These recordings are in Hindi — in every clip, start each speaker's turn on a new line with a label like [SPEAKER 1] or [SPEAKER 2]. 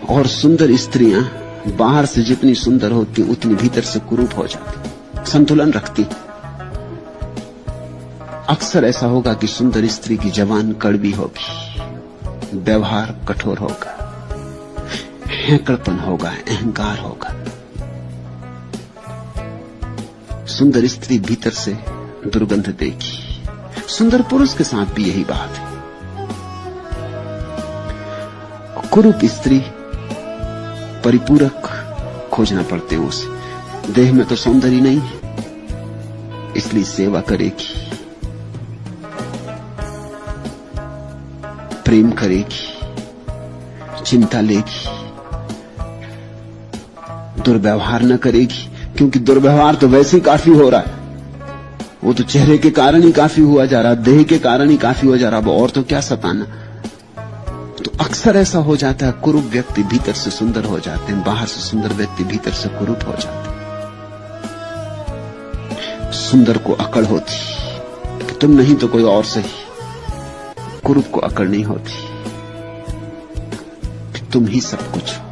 [SPEAKER 1] और सुंदर स्त्रियां बाहर से जितनी सुंदर होती उतनी भीतर से कुरूप हो जाती, संतुलन रखती। अक्सर ऐसा होगा कि सुंदर स्त्री की जबान कड़वी होगी, व्यवहार कठोर होगा, हैंकड़पन होगा, अहंकार होगा। सुंदर स्त्री भीतर से दुर्गंध देगी। सुंदर पुरुष के साथ भी यही बात है। कुरूप स्त्री परिपूरक खोजना पड़ते उसे। देह में तो सौंदर्य नहीं है, इसलिए सेवा करेगी, प्रेम करेगी, चिंता लेगी, दुर्व्यवहार न करेगी, क्योंकि दुर्व्यवहार तो वैसे ही काफी हो रहा है। वो तो चेहरे के कारण ही काफी हुआ जा रहा, देह के कारण ही काफी हो जा रहा, और तो क्या सताना। तो अक्सर ऐसा हो जाता है, कुरूप व्यक्ति भीतर से सुंदर हो जाते हैं, बाहर से सुंदर व्यक्ति भीतर से कुरूप हो जाते हैं। सुंदर को अकड़ होती कि तुम नहीं तो कोई और सही, कुरूप को अकड़ नहीं होती कि तुम ही सब कुछ हो।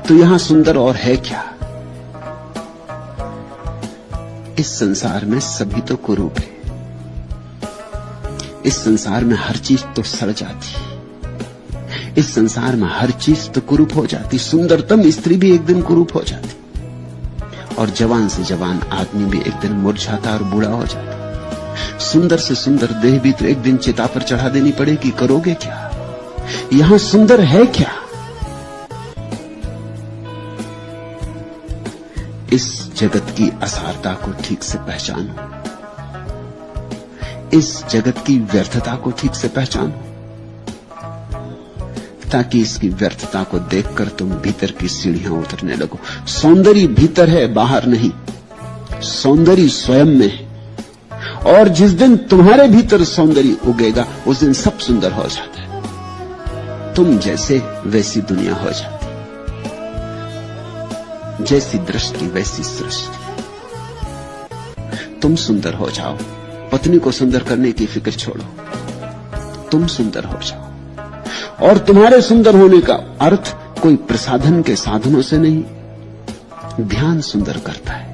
[SPEAKER 1] तो यहां सुंदर और है क्या? इस संसार में सभी तो कुरूप है। इस संसार में हर चीज तो सड़ जाती, इस संसार में हर चीज तो कुरूप हो जाती। सुंदरतम स्त्री भी एक दिन कुरूप हो जाती, और जवान से जवान आदमी भी एक दिन मुरझाता और बूढ़ा हो जाता। सुंदर से सुंदर देह भी तो एक दिन चिता पर चढ़ा देनी पड़ेगी। करोगे क्या? यहां सुंदर है क्या? इस जगत की असारता को ठीक से पहचानो, इस जगत की व्यर्थता को ठीक से पहचानो, ताकि इसकी व्यर्थता को देखकर तुम भीतर की सीढ़ियां उतरने लगो। सौंदर्य भीतर है, बाहर नहीं। सौंदर्य स्वयं में है, और जिस दिन तुम्हारे भीतर सौंदर्य उगेगा उस दिन सब सुंदर हो जाता है। तुम जैसे वैसी दुनिया हो जाती, जैसी दृष्टि वैसी सृष्टि। तुम सुंदर हो जाओ, पत्नी को सुंदर करने की फिक्र छोड़ो, तुम सुंदर हो जाओ। और तुम्हारे सुंदर होने का अर्थ कोई प्रसाधन के साधनों से नहीं, ध्यान सुंदर करता है।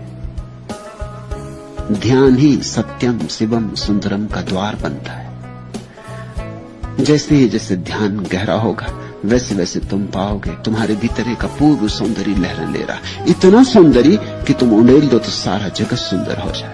[SPEAKER 1] ध्यान ही सत्यम शिवम सुंदरम का द्वार बनता है। जैसे ही जैसे ध्यान गहरा होगा, वैसे वैसे तुम पाओगे तुम्हारे भीतर एक अपूर्व सौंदर्य लहरें ले रहा, इतना सौंदर्य कि तुम उंडेल दो तो सारा जगत सुंदर हो जाए।